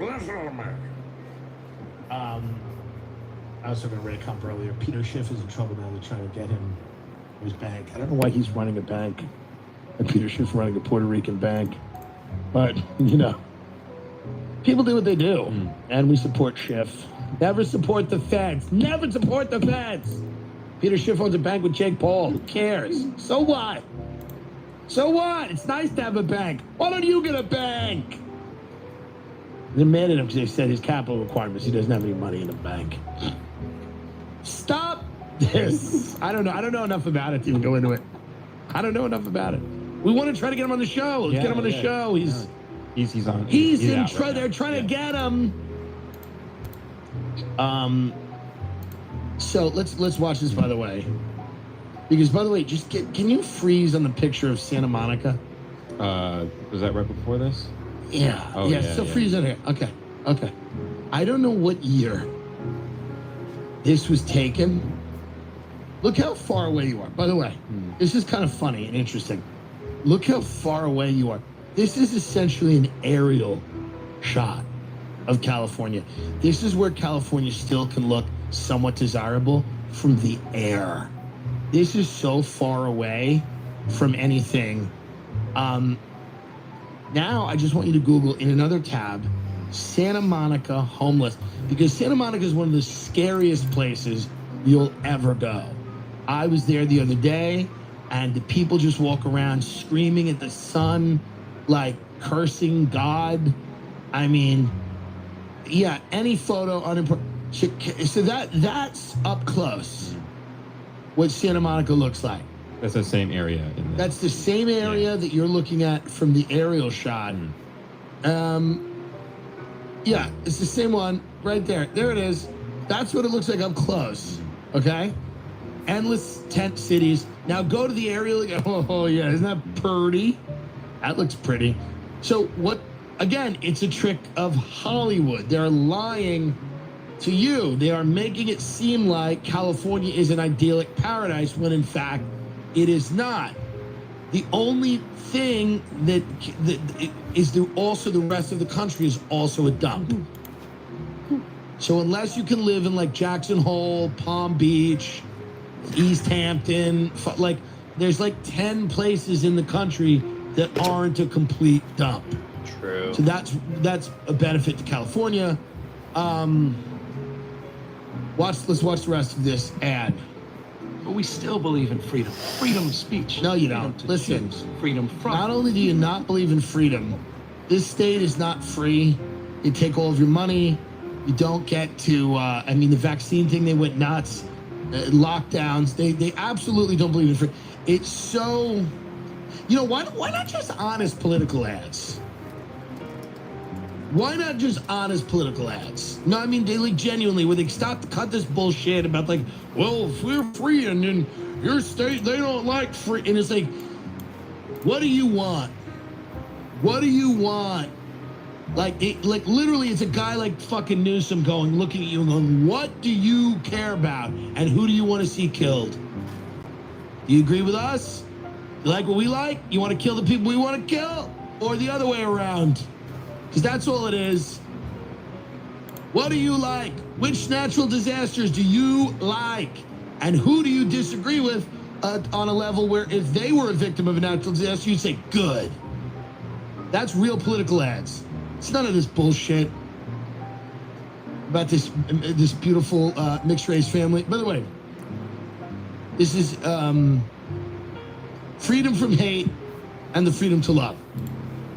I also going to read a comp earlier. Peter Schiff is in trouble now. They're trying to get him his bank. I don't know why he's running a bank. And Peter Schiff running a Puerto Rican bank. But, people do what they do. And we support Schiff. Never support the feds. Never support the feds. Peter Schiff owns a bank with Jake Paul. Who cares? So what? So what? It's nice to have a bank. Why don't you get a bank? They're mad at him because they said his capital requirements. He doesn't have any money in the bank. Stop this. I don't know enough about it to even go into it. I don't know enough about it. We want to try to get him on the show. Let's get him on the show. He's on. He's in trouble. They're trying to get him. So let's watch this, by the way. Because, by the way, can you freeze on the picture of Santa Monica? Was that right before this? Yeah. Oh, yeah. So freeze on here. Okay. I don't know what year this was taken. Look how far away you are. By the way, this is kind of funny and interesting. Look how far away you are. This is essentially an aerial shot of California. This is where California still can look somewhat desirable from the air. This is so far away from anything. Now I just want you to Google in another tab, Santa Monica homeless, because Santa Monica is one of the scariest places you'll ever go. I was there the other day, and the people just walk around screaming at the sun, like cursing God. I mean, yeah, any photo unimportant. So that's up close. What Santa Monica looks like. That's the same area. That's the same area that you're looking at from the aerial shot. Yeah, it's the same one right there. There it is. That's what it looks like up close. Okay? Endless tent cities. Now go to the aerial again. Oh, yeah. Isn't that pretty? That looks pretty. So what, again, it's a trick of Hollywood. They're lying to you. They are making it seem like California is an idyllic paradise when in fact it is not. The only thing that is also the rest of the country is also a dump. So unless you can live in like Jackson Hole, Palm Beach, East Hampton, like there's like 10 places in the country that aren't a complete dump. True. So that's a benefit to California. Let's watch the rest of this ad. But we still believe in freedom. Freedom of speech. No, you don't. Listen. Freedom from. Not only do you not believe in freedom, this state is not free. They take all of your money. You don't get to, the vaccine thing, they went nuts. Lockdowns, they absolutely don't believe in free. It's so, why not just honest political ads? Why not just honest political ads? No, I mean, they like genuinely, where they stop to cut this bullshit about like, well, if we're free and in your state, they don't like free. And it's like, what do you want? What do you want? Like literally, it's a guy like fucking Newsom looking at you and going, what do you care about? And who do you want to see killed? Do you agree with us? You like what we like? You want to kill the people we want to kill? Or the other way around? Because that's all it is. What do you like? Which natural disasters do you like? And who do you disagree with on a level where if they were a victim of a natural disaster, you'd say, good. That's real political ads. It's none of this bullshit about this beautiful mixed-race family. By the way, this is freedom from hate and the freedom to love.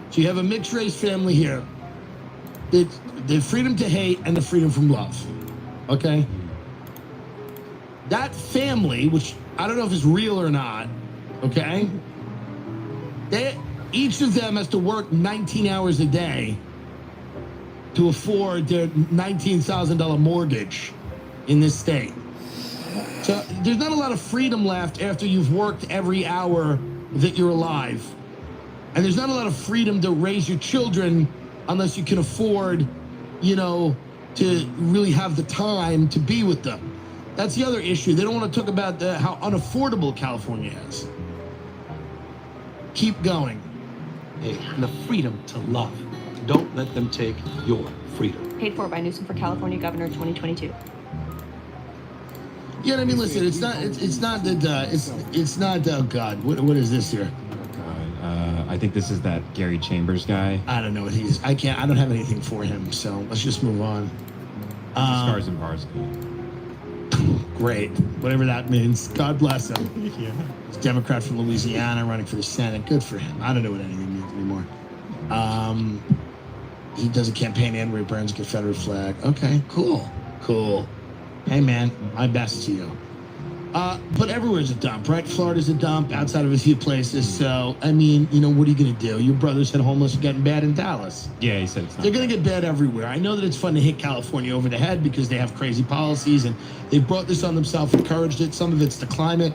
So you have a mixed-race family here. The freedom to hate and the freedom from love. Okay? That family, which I don't know if it's real or not, okay? Each of them has to work 19 hours a day to afford their $19,000 mortgage in this state. So there's not a lot of freedom left after you've worked every hour that you're alive. And there's not a lot of freedom to raise your children unless you can afford, to really have the time to be with them. That's the other issue. They don't want to talk about how unaffordable California is. Keep going. And the freedom to love. Don't let them take your freedom. Paid for by Newsom for California Governor 2022. Yeah, I mean, listen, it's not oh God, what is this here? I think this is that Gary Chambers guy. I don't know what he's. I don't have anything for him, so let's just move on. Stars and bars. Great, whatever that means. God bless him. Yeah. He's a Democrat from Louisiana running for the Senate. Good for him. I don't know what anything means anymore. He does a campaign and where he burns a Confederate flag. Okay, cool. Hey man, my best to you. But everywhere's a dump, right? Florida's a dump outside of a few places. So, I mean, what are you going to do? Your brother said homeless are getting bad in Dallas. Yeah, he said it's not. They're going to get bad everywhere. I know that it's fun to hit California over the head because they have crazy policies and they've brought this on themselves, encouraged it. Some of it's the climate.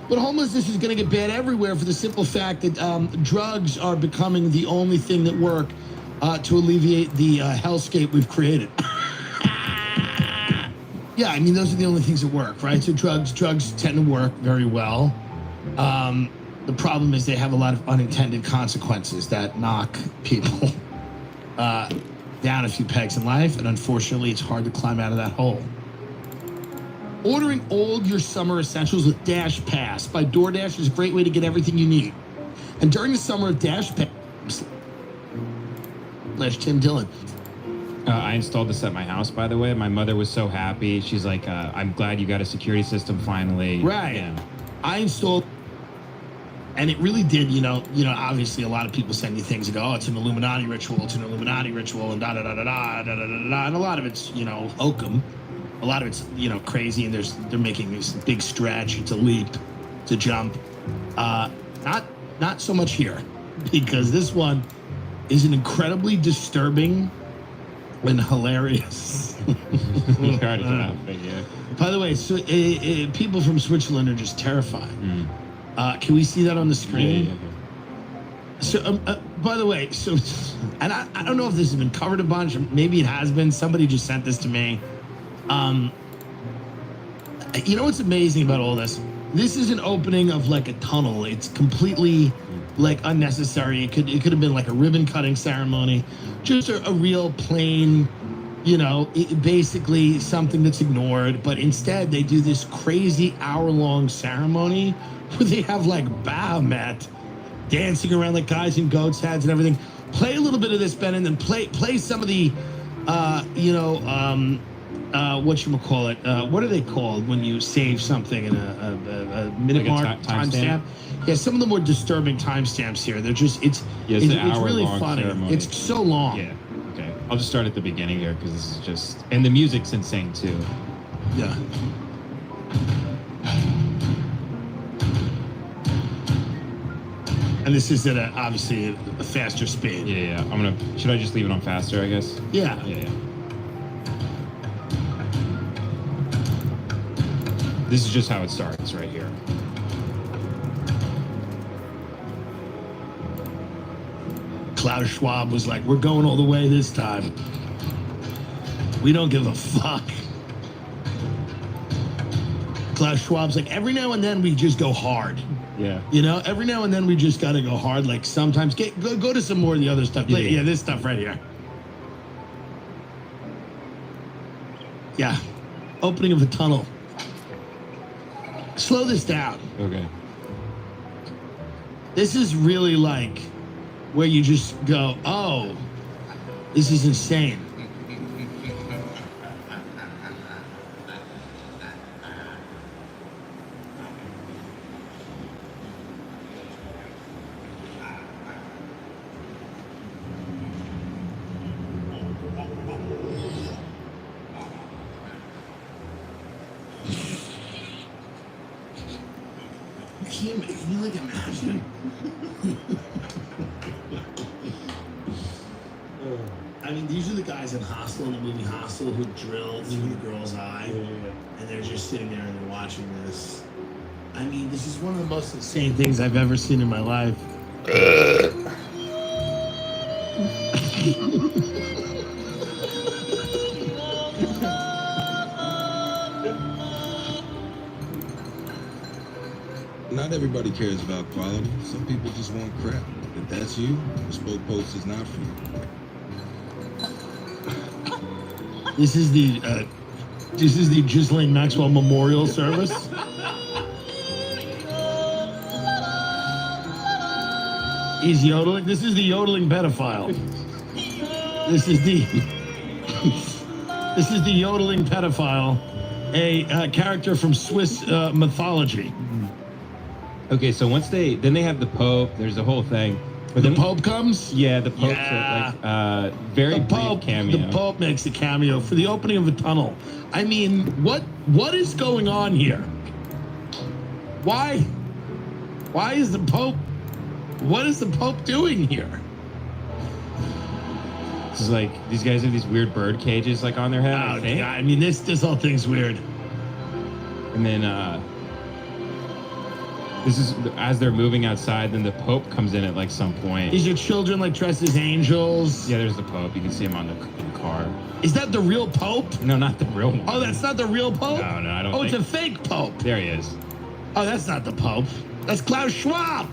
But homelessness is going to get bad everywhere for the simple fact that drugs are becoming the only thing that work to alleviate the hellscape we've created. Yeah, I mean, those are the only things that work, right? So drugs tend to work very well. The problem is they have a lot of unintended consequences that knock people down a few pegs in life, and unfortunately, it's hard to climb out of that hole. Ordering all your summer essentials with Dash Pass by DoorDash is a great way to get everything you need. And during the summer of Dash Pass, /Tim Dillon. I installed this at my house, by the way. My mother was so happy. She's like, I'm glad you got a security system finally. Right. Yeah. I installed, and it really did, obviously a lot of people send you things and go, oh, it's an Illuminati ritual, and da-da-da-da-da, and a lot of it's, hokum. A lot of it's, crazy, and they're making this big stretch, it's a leap, it's a jump. Not so much here, because this one is an incredibly disturbing and hilarious. Yeah. By the way, so people from Switzerland are just terrifying. Can we see that on the screen? Yeah. So, by the way, and I don't know if this has been covered a bunch. Maybe it has been. Somebody just sent this to me. You know what's amazing about all this? This is an opening of like a tunnel. It's completely like unnecessary. It could have been like a ribbon cutting ceremony, just a real plain, basically something that's ignored. But instead, they do this crazy hour-long ceremony where they have like Baphomet dancing around like guys in goats' heads and everything. Play a little bit of this, Ben, and then play some of the, whatchamacallit, what are they called when you save something in a minute like mark timestamp? Yeah, some of the more disturbing timestamps here. They're just, it's really funny. Ceremony. It's so long. Yeah, okay. I'll just start at the beginning here because this is just, and the music's insane too. Yeah. And this is at obviously a faster speed. Yeah. Should I just leave it on faster, I guess? Yeah. Yeah. This is just how it starts right here. Klaus Schwab was like, we're going all the way this time. We don't give a fuck. Klaus Schwab's like, every now and then we just go hard. Yeah. Every now and then we just got to go hard. Like sometimes, go to some more of the other stuff. Yeah, this stuff right here. Yeah. Opening of a tunnel. Slow this down. Okay. This is really like where you just go, oh, this is insane. Can you like imagine? I mean, these are the guys in Hostel, in the movie Hostel, who drilled through the girl's eye, and they're just sitting there and they're watching this. I mean, this is one of the most insane things I've ever seen in my life. Not everybody cares about quality. Some people just want crap. If that's you, the Spoke Post is not for you. This is the Ghislaine Maxwell Memorial Service. He's yodeling. This is the yodeling pedophile. This is the yodeling pedophile, a character from Swiss mythology. Okay, so once they have the Pope. There's a whole thing. But The then, Pope comes. Yeah, the Pope's Yeah. very The brief Pope, cameo. the Pope makes a cameo for the opening of a tunnel. I mean, what is going on here? Why is the Pope? What is the Pope doing here? This is like these guys have these weird bird cages like on their head. I Oh, think. yeah, I mean, this whole thing's weird. And then this is as they're moving outside. Then the Pope comes in at like some point. These are children like dressed as angels. Yeah, there's the Pope. You can see him on the car. Is that the real Pope? No, not the real one. Oh, that's not the real Pope? No, I don't Oh, think. it's a fake Pope. There he is. Oh, that's not the Pope. That's Klaus Schwab.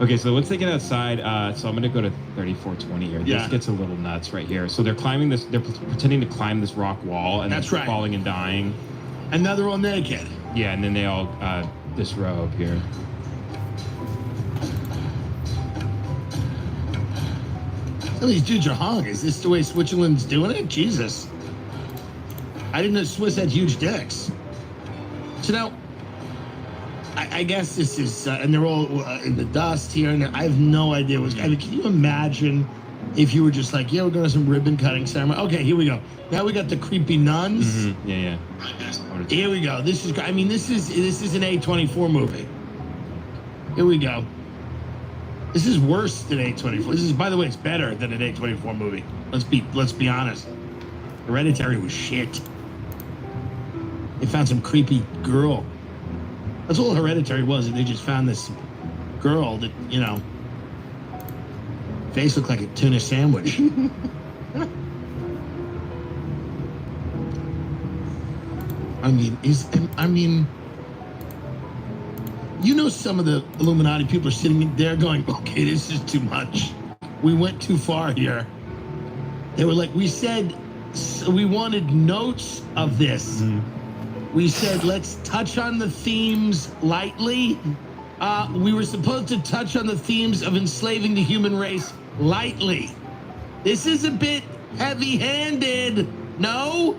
Okay, so once they get outside, so I'm gonna go to 3420 here. Yeah. This gets a little nuts right here. So they're climbing this. They're pretending to climb this rock wall, and That's they're right. falling and dying. And now they're all naked. Yeah, and then they all disrobe here. Some of these dudes are hung. Is this the way Switzerland's doing it? Jesus. I didn't know Swiss had huge dicks. So now, I guess this is, and they're all in the dust here, and I have no idea what's. I mean, can you imagine if you were just like, yeah, we're going to some ribbon cutting ceremony? Okay, here we go. Now we got the creepy nuns. Yeah. Here we go. This is. I mean, this is an A24 movie. Here we go. This is worse than A24. This is, by the way, it's better than an A24 movie. Let's be honest. Hereditary was shit. They found some creepy girl. That's all Hereditary was. They just found this girl that, you know, face looked like a tuna sandwich. I mean, you know, some of the Illuminati people are sitting there going, okay, this is too much. We went too far here. They were like, we said we wanted notes of this. We said, let's touch on the themes lightly. We were supposed to touch on the themes of enslaving the human race lightly. This is a bit heavy-handed. No?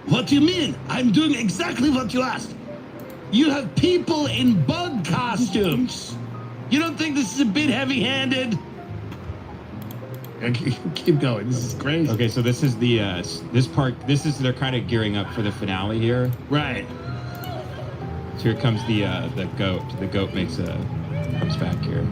What do you mean? I'm doing exactly what you asked. You have people in bug costumes. You don't think this is a bit heavy-handed? Keep going. This is crazy. Okay, so this is the this part. This is they're kind of gearing up for the finale here. Right. So here comes the goat. The goat comes back here.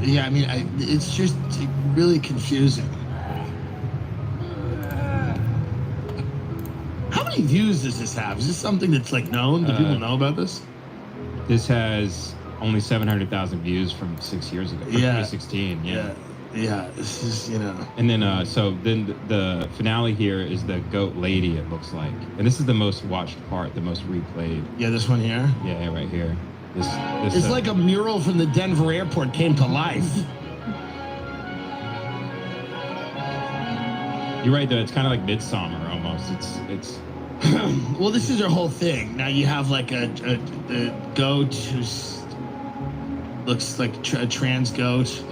Yeah, I mean, it's just really confusing. How many views does this have? Is this something that's like known? Do people know about this? This has only 700,000 views from 6 years ago. From 2016. Yeah. Yeah. This is, you know. And then so then the finale here is the goat lady. It looks like, and this is the most watched part, the most replayed. Yeah, this one here. Yeah, right here. This It's like a mural from the Denver airport came to life. You're right though. It's kind of like Midsummer almost. It's. Well, this is their whole thing. Now you have like a goat who looks like a trans goat.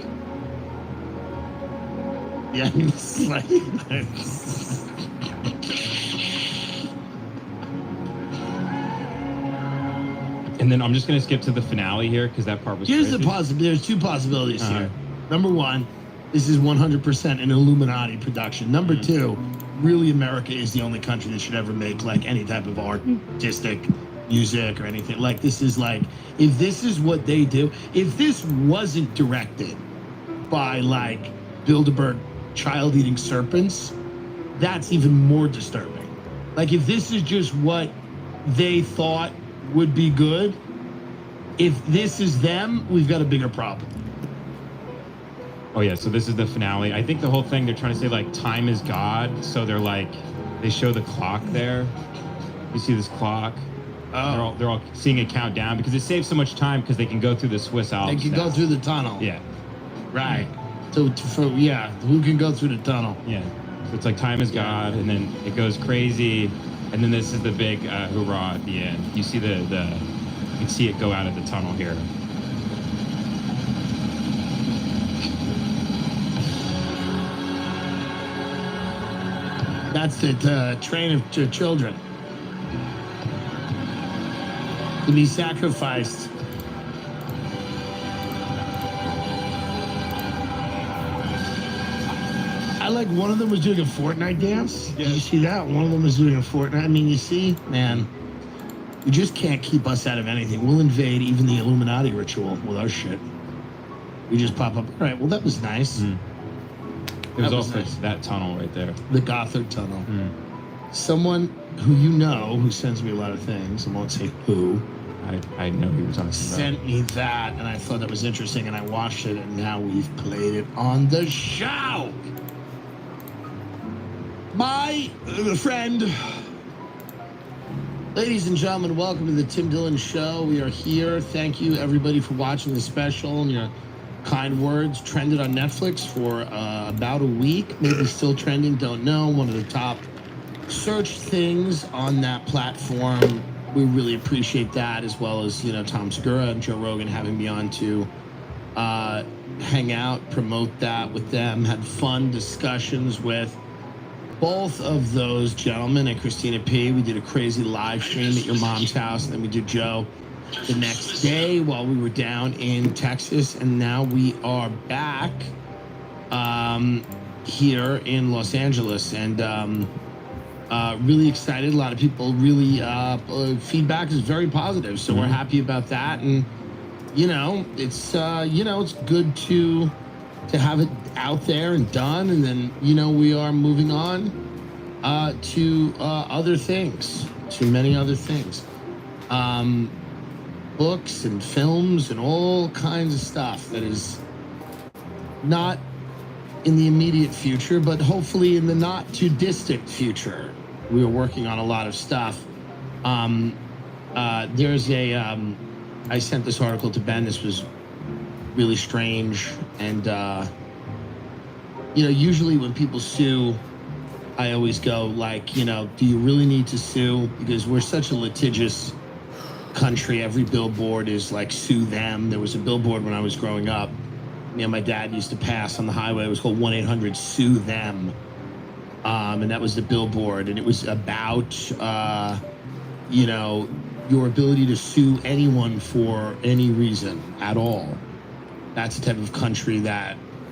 Yeah, it's like. And then I'm just gonna skip to the finale here because that part was. Here's crazy. the possibility. There's two possibilities here. Number one, this is 100% an Illuminati production. Number two, really, America is the only country that should ever make like any type of artistic music or anything. Like this is like, if this is what they do, if this wasn't directed by like Bilderberg child-eating serpents, that's even more disturbing. Like if this is just what they thought would be good, if this is them, we've got a bigger problem. Oh yeah, so this is the finale. I think the whole thing they're trying to say like time is God, so they're like they show the clock there. You see this clock? Oh, They're all seeing it count down because it saves so much time because they can go through the Swiss Alps. they can go through the tunnel. Yeah, Right. So, who can go through the tunnel? yeah. So it's like time is God, and then it goes crazy, and then this is the big hoorah at the end. You see you can see it go out of the tunnel here. That's the train of children to be sacrificed. I like one of them was doing a Fortnite dance. Did you see that? One of them was doing a Fortnite. I mean, you see, man, you just can't keep us out of anything. We'll invade even the Illuminati ritual with our shit. We just pop up. All right, well, that was nice. There's That was also nice. that tunnel right there. The Gothard Tunnel. Someone who you know, who sends me a lot of things, I won't say who, I know who you're talking about. sent me that, and I thought that was interesting, and I watched it, and now we've played it on the show. My friend, ladies and gentlemen, welcome to the Tim Dillon Show. We are here. Thank you, everybody, for watching the special and your kind words. Trended on Netflix for about a week, maybe still trending, don't know. One of the top search things on that platform. We really appreciate that, as well as, Tom Segura and Joe Rogan having me on to hang out, promote that with them. Had fun discussions with both of those gentlemen and Christina P. We did a crazy live stream at your mom's house, and then we did Joe the next day while we were down in Texas, and now we are back here in Los Angeles, and really excited. A lot of people really feedback is very positive, so we're happy about that. And it's good to have it out there and done, and then we are moving on to other things, to many other things, books and films and all kinds of stuff that is not in the immediate future, but hopefully in the not too distant future. We are working on a lot of stuff. There's I sent this article to Ben. This was really strange. And, usually when people sue, I always go like, do you really need to sue? Because we're such a litigious country. Every billboard is like, sue them. There was a billboard when I was growing up. My dad used to pass on the highway. It was called 1-800-SUE-THEM. And that was the billboard. And it was about, your ability to sue anyone for any reason at all. That's the type of country that